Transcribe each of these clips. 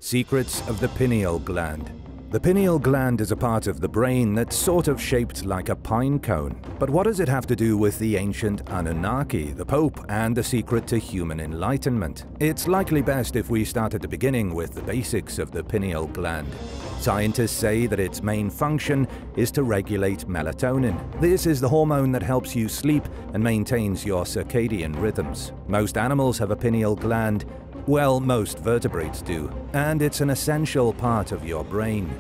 Secrets of the pineal gland. The pineal gland is a part of the brain that's sort of shaped like a pine cone. But what does it have to do with the ancient Anunnaki, the Pope, and the secret to human enlightenment? It's likely best if we start at the beginning with the basics of the pineal gland. Scientists say that its main function is to regulate melatonin. This is the hormone that helps you sleep and maintains your circadian rhythms. Most animals have a pineal gland. Well, most vertebrates do, and it's an essential part of your brain.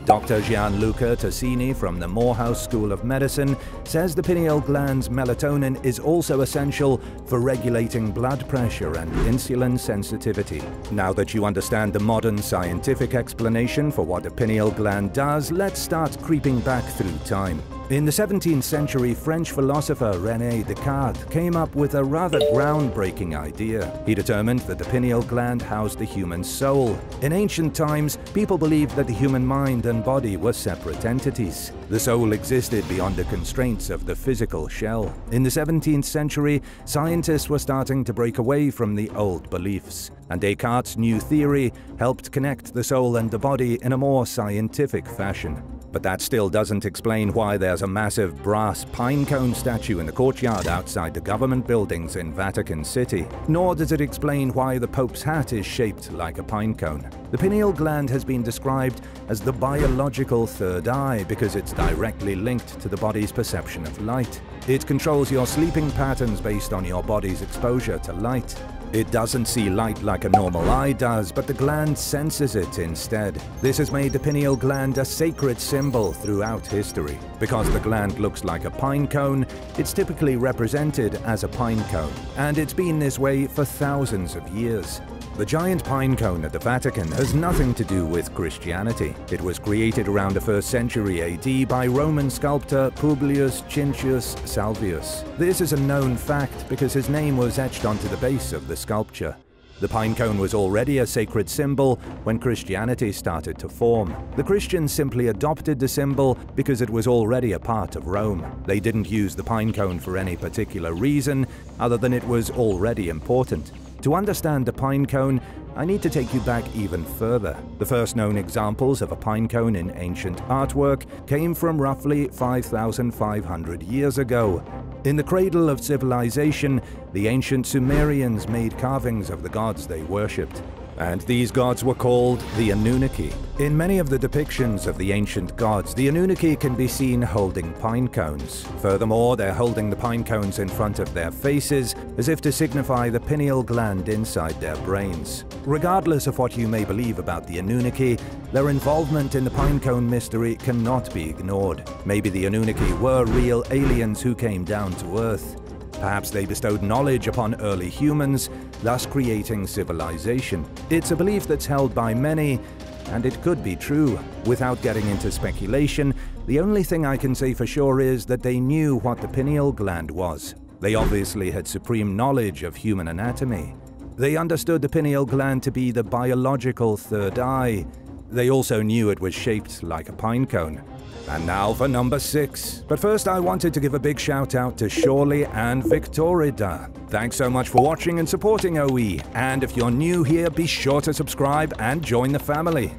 Dr. Gianluca Tassini from the Morehouse School of Medicine says the pineal gland's melatonin is also essential for regulating blood pressure and insulin sensitivity. Now that you understand the modern scientific explanation for what the pineal gland does, let's start creeping back through time. In the 17th century, French philosopher René Descartes came up with a rather groundbreaking idea. He determined that the pineal gland housed the human soul. In ancient times, people believed that the human mind and body were separate entities. The soul existed beyond the constraints of the physical shell. In the 17th century, scientists were starting to break away from the old beliefs, and Descartes' new theory helped connect the soul and the body in a more scientific fashion. But that still doesn't explain why there's a massive brass pine cone statue in the courtyard outside the government buildings in Vatican City. Nor does it explain why the Pope's hat is shaped like a pine cone. The pineal gland has been described as the biological third eye because it's directly linked to the body's perception of light. It controls your sleeping patterns based on your body's exposure to light. It doesn't see light like a normal eye does, but the gland senses it instead. This has made the pineal gland a sacred symbol throughout history. Because the gland looks like a pine cone, it's typically represented as a pine cone, and it's been this way for thousands of years. The giant pine cone at the Vatican has nothing to do with Christianity. It was created around the 1st century AD by Roman sculptor Publius Cincius Salvius. This is a known fact because his name was etched onto the base of the sculpture. The pine cone was already a sacred symbol when Christianity started to form. The Christians simply adopted the symbol because it was already a part of Rome. They didn't use the pine cone for any particular reason other than it was already important. To understand the pine cone, I need to take you back even further. The first known examples of a pine cone in ancient artwork came from roughly 5,500 years ago. In the cradle of civilization, the ancient Sumerians made carvings of the gods they worshipped. And these gods were called the Anunnaki. In many of the depictions of the ancient gods, the Anunnaki can be seen holding pine cones. Furthermore, they're holding the pine cones in front of their faces, as if to signify the pineal gland inside their brains. Regardless of what you may believe about the Anunnaki, their involvement in the pine cone mystery cannot be ignored. Maybe the Anunnaki were real aliens who came down to Earth. Perhaps they bestowed knowledge upon early humans, thus creating civilization. It's a belief that's held by many, and it could be true. Without getting into speculation, the only thing I can say for sure is that they knew what the pineal gland was. They obviously had supreme knowledge of human anatomy. They understood the pineal gland to be the biological third eye. They also knew it was shaped like a pine cone. And now for number 6. But first I wanted to give a big shout out to Shorley and Victorida. Thanks so much for watching and supporting OE. And if you're new here, be sure to subscribe and join the family.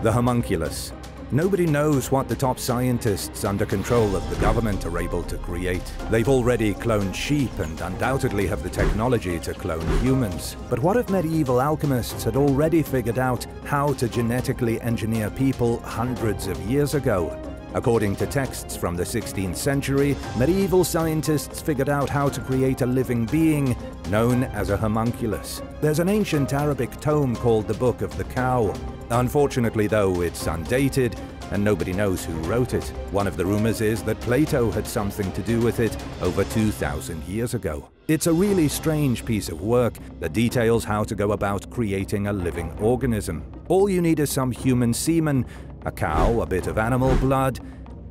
The homunculus. Nobody knows what the top scientists under control of the government are able to create. They've already cloned sheep and undoubtedly have the technology to clone humans. But what if medieval alchemists had already figured out how to genetically engineer people hundreds of years ago? According to texts from the 16th century, medieval scientists figured out how to create a living being known as a homunculus. There's an ancient Arabic tome called the Book of the Cow. Unfortunately, though, it's undated and nobody knows who wrote it. One of the rumors is that Plato had something to do with it over 2,000 years ago. It's a really strange piece of work that details how to go about creating a living organism. All you need is some human semen, a cow, a bit of animal blood,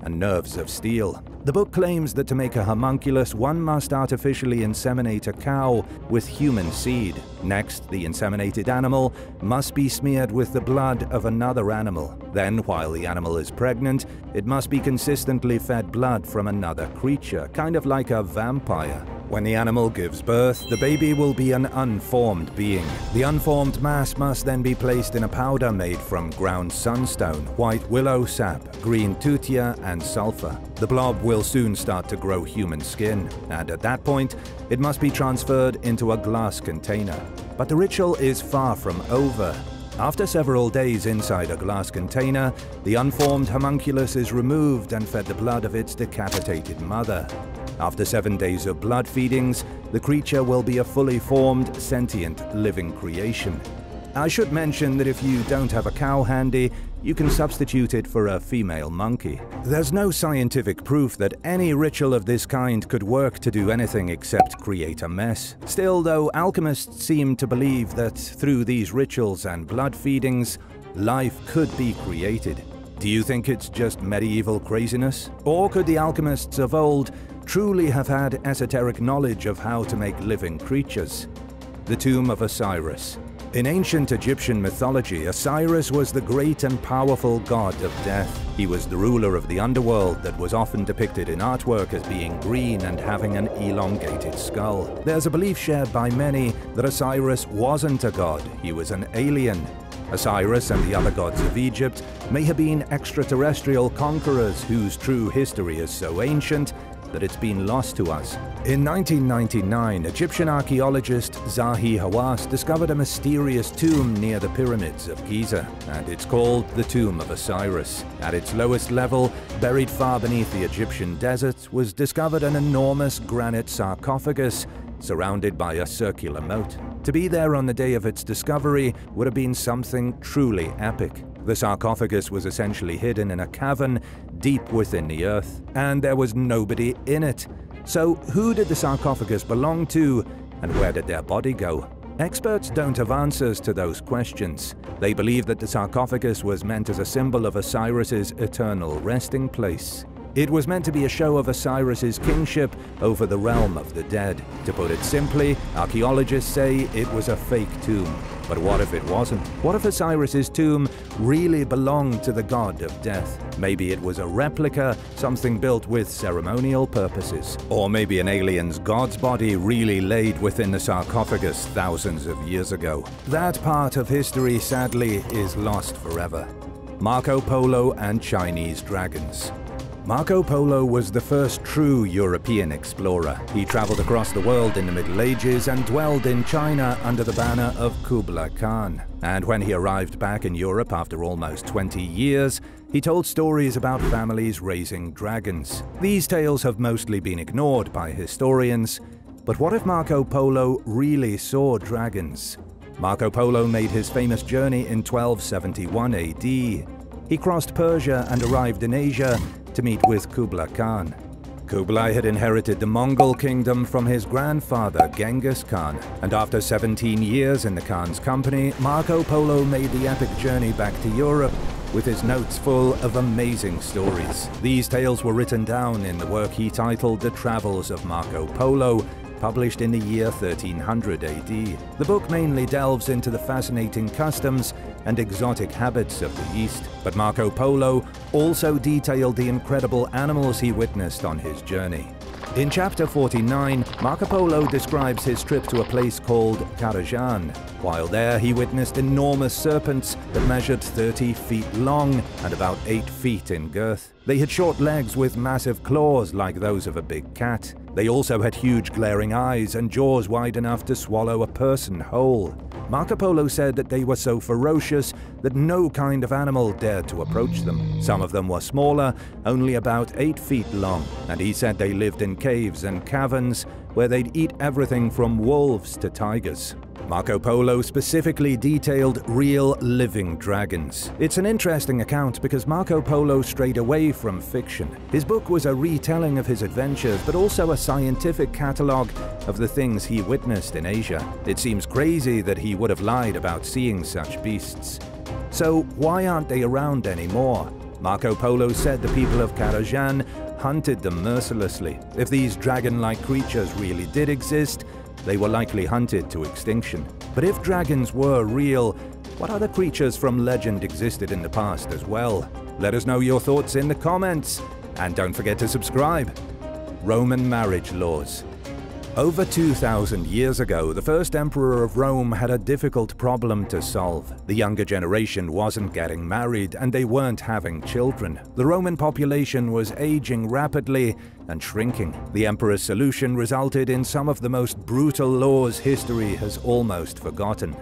and nerves of steel. The book claims that to make a homunculus, one must artificially inseminate a cow with human seed. Next, the inseminated animal must be smeared with the blood of another animal. Then, while the animal is pregnant, it must be consistently fed blood from another creature, kind of like a vampire. When the animal gives birth, the baby will be an unformed being. The unformed mass must then be placed in a powder made from ground sunstone, white willow sap, green tutia, and sulfur. The blob will soon start to grow human skin, and at that point, it must be transferred into a glass container. But the ritual is far from over. After several days inside a glass container, the unformed homunculus is removed and fed the blood of its decapitated mother. After 7 days of blood feedings, the creature will be a fully formed, sentient, living creation. I should mention that if you don't have a cow handy, you can substitute it for a female monkey. There's no scientific proof that any ritual of this kind could work to do anything except create a mess. Still, though, alchemists seem to believe that through these rituals and blood feedings, life could be created. Do you think it's just medieval craziness? Or could the alchemists of old truly have had esoteric knowledge of how to make living creatures? The tomb of Osiris. In ancient Egyptian mythology, Osiris was the great and powerful god of death. He was the ruler of the underworld that was often depicted in artwork as being green and having an elongated skull. There's a belief shared by many that Osiris wasn't a god, he was an alien. Osiris and the other gods of Egypt may have been extraterrestrial conquerors whose true history is so ancient that it's been lost to us. In 1999, Egyptian archaeologist Zahi Hawass discovered a mysterious tomb near the pyramids of Giza, and it's called the Tomb of Osiris. At its lowest level, buried far beneath the Egyptian desert, was discovered an enormous granite sarcophagus surrounded by a circular moat. To be there on the day of its discovery would have been something truly epic. The sarcophagus was essentially hidden in a cavern deep within the earth, and there was nobody in it. So who did the sarcophagus belong to, and where did their body go? Experts don't have answers to those questions. They believe that the sarcophagus was meant as a symbol of Osiris's eternal resting place. It was meant to be a show of Osiris's kingship over the realm of the dead. To put it simply, archaeologists say it was a fake tomb. But what if it wasn't? What if Osiris's tomb really belonged to the god of death? Maybe it was a replica, something built with ceremonial purposes. Or maybe an alien's god's body really laid within the sarcophagus thousands of years ago. That part of history, sadly, is lost forever. Marco Polo and Chinese dragons. Marco Polo was the first true European explorer. He traveled across the world in the Middle Ages and dwelled in China under the banner of Kublai Khan. And when he arrived back in Europe after almost 20 years, he told stories about families raising dragons. These tales have mostly been ignored by historians, but what if Marco Polo really saw dragons? Marco Polo made his famous journey in 1271 AD. He crossed Persia and arrived in Asia to meet with Kublai Khan. Kublai had inherited the Mongol kingdom from his grandfather Genghis Khan, and after 17 years in the Khan's company, Marco Polo made the epic journey back to Europe with his notes full of amazing stories. These tales were written down in the work he titled The Travels of Marco Polo, published in the year 1300 AD. The book mainly delves into the fascinating customs and exotic habits of the East, but Marco Polo also detailed the incredible animals he witnessed on his journey. In chapter 49, Marco Polo describes his trip to a place called Karajan. While there, he witnessed enormous serpents that measured 30 feet long and about 8 feet in girth. They had short legs with massive claws like those of a big cat. They also had huge glaring eyes and jaws wide enough to swallow a person whole. Marco Polo said that they were so ferocious that no kind of animal dared to approach them. Some of them were smaller, only about 8 feet long, and he said they lived in caves and caverns where they'd eat everything from wolves to tigers. Marco Polo specifically detailed real living dragons. It's an interesting account because Marco Polo strayed away from fiction. His book was a retelling of his adventures, but also a scientific catalogue of the things he witnessed in Asia. It seems crazy that he would have lied about seeing such beasts. So why aren't they around anymore? Marco Polo said the people of Karajan hunted them mercilessly. If these dragon-like creatures really did exist, they were likely hunted to extinction. But if dragons were real, what other creatures from legend existed in the past as well? Let us know your thoughts in the comments, and don't forget to subscribe. Roman marriage laws. Over 2,000 years ago, the first emperor of Rome had a difficult problem to solve. The younger generation wasn't getting married and they weren't having children. The Roman population was aging rapidly and shrinking. The emperor's solution resulted in some of the most brutal laws history has almost forgotten.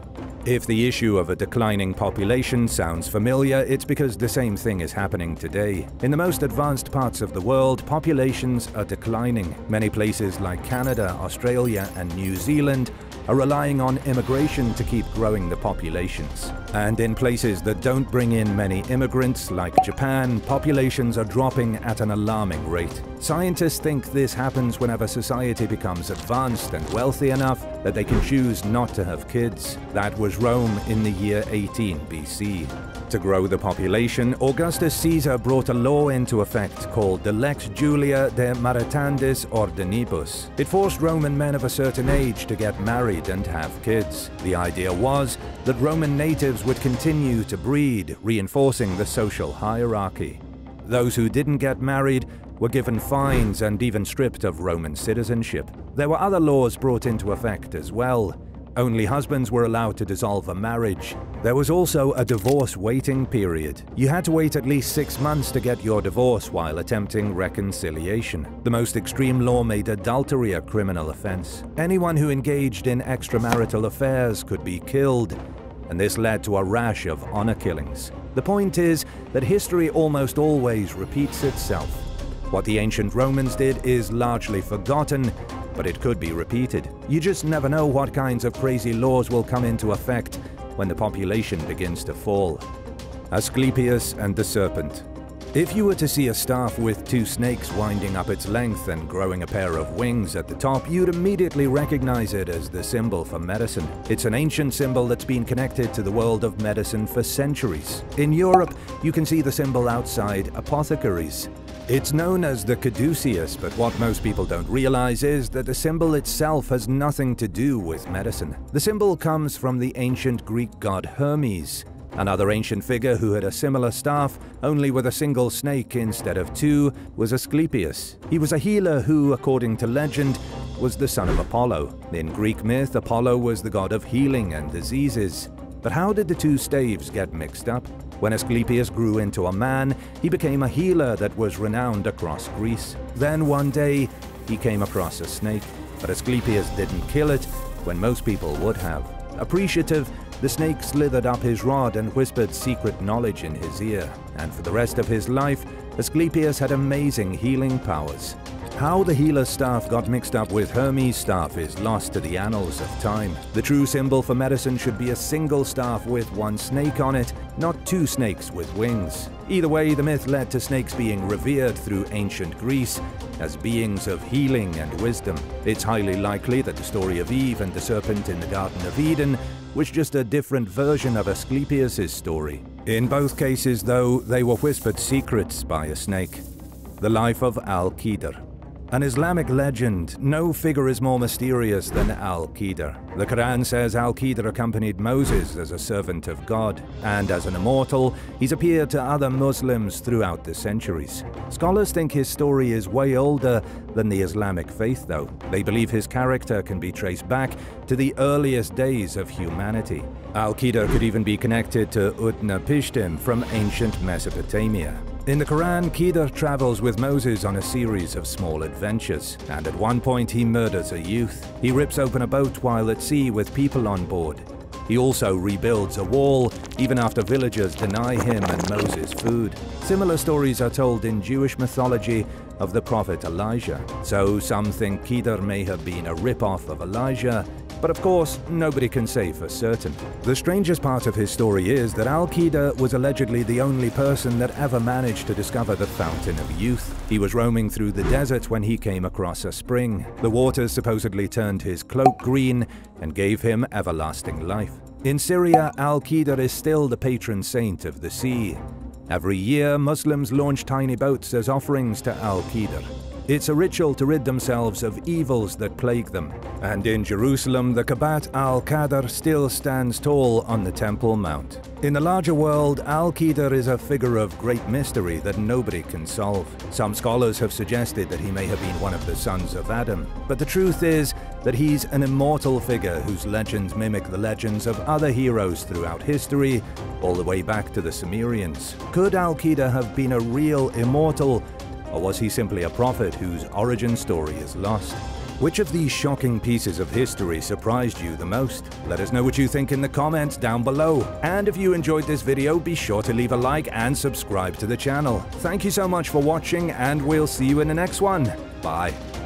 If the issue of a declining population sounds familiar, it's because the same thing is happening today. In the most advanced parts of the world, populations are declining. Many places like Canada, Australia, and New Zealand are relying on immigration to keep growing the populations. And in places that don't bring in many immigrants, like Japan, populations are dropping at an alarming rate. Scientists think this happens whenever society becomes advanced and wealthy enough that they can choose not to have kids. That was Rome in the year 18 BC. To grow the population, Augustus Caesar brought a law into effect called the Lex Julia de Maritandis Ordinibus. It forced Roman men of a certain age to get married and have kids. The idea was that Roman natives would continue to breed, reinforcing the social hierarchy. Those who didn't get married were given fines and even stripped of Roman citizenship. There were other laws brought into effect as well. Only husbands were allowed to dissolve a marriage. There was also a divorce waiting period. You had to wait at least 6 months to get your divorce while attempting reconciliation. The most extreme law made adultery a criminal offense. Anyone who engaged in extramarital affairs could be killed, and this led to a rash of honor killings. The point is that history almost always repeats itself. What the ancient Romans did is largely forgotten, but it could be repeated. You just never know what kinds of crazy laws will come into effect when the population begins to fall. Asclepius and the serpent. If you were to see a staff with 2 snakes winding up its length and growing a pair of wings at the top, you'd immediately recognize it as the symbol for medicine. It's an ancient symbol that's been connected to the world of medicine for centuries. In Europe, you can see the symbol outside apothecaries. It's known as the caduceus, but what most people don't realize is that the symbol itself has nothing to do with medicine. The symbol comes from the ancient Greek god Hermes. Another ancient figure who had a similar staff, only with a single snake instead of 2, was Asclepius. He was a healer who, according to legend, was the son of Apollo. In Greek myth, Apollo was the god of healing and diseases. But how did the 2 staves get mixed up? When Asclepius grew into a man, he became a healer that was renowned across Greece. Then one day, he came across a snake, but Asclepius didn't kill it when most people would have. Appreciative, the snake slithered up his rod and whispered secret knowledge in his ear, and for the rest of his life, Asclepius had amazing healing powers. How the healer's staff got mixed up with Hermes' staff is lost to the annals of time. The true symbol for medicine should be a single staff with 1 snake on it, not 2 snakes with wings. Either way, the myth led to snakes being revered through ancient Greece as beings of healing and wisdom. It's highly likely that the story of Eve and the serpent in the Garden of Eden was just a different version of Asclepius' story. In both cases, though, they were whispered secrets by a snake. The life of Al-Qidr. An Islamic legend, no figure is more mysterious than Al-Qidr. The Quran says Al-Qidr accompanied Moses as a servant of God, and as an immortal, he's appeared to other Muslims throughout the centuries. Scholars think his story is way older than the Islamic faith, though. They believe his character can be traced back to the earliest days of humanity. Al-Qidr could even be connected to Utnapishtim from ancient Mesopotamia. In the Quran, Qidr travels with Moses on a series of small adventures, and at one point he murders a youth. He rips open a boat while at sea with people on board. He also rebuilds a wall, even after villagers deny him and Moses food. Similar stories are told in Jewish mythology of the prophet Elijah. So some think Qidr may have been a rip-off of Elijah, but of course, nobody can say for certain. The strangest part of his story is that Al-Qidr was allegedly the only person that ever managed to discover the Fountain of Youth. He was roaming through the desert when he came across a spring. The waters supposedly turned his cloak green and gave him everlasting life. In Syria, Al-Qidr is still the patron saint of the sea. Every year, Muslims launch tiny boats as offerings to Al-Qidr. It's a ritual to rid themselves of evils that plague them. And in Jerusalem, the Kabat al-Qadr still stands tall on the Temple Mount. In the larger world, Al-Qadr is a figure of great mystery that nobody can solve. Some scholars have suggested that he may have been one of the sons of Adam, but the truth is that he's an immortal figure whose legends mimic the legends of other heroes throughout history, all the way back to the Sumerians. Could Al-Qadr have been a real immortal, or was he simply a prophet whose origin story is lost? Which of these shocking pieces of history surprised you the most? Let us know what you think in the comments down below. And if you enjoyed this video, be sure to leave a like and subscribe to the channel. Thank you so much for watching, and we'll see you in the next one. Bye.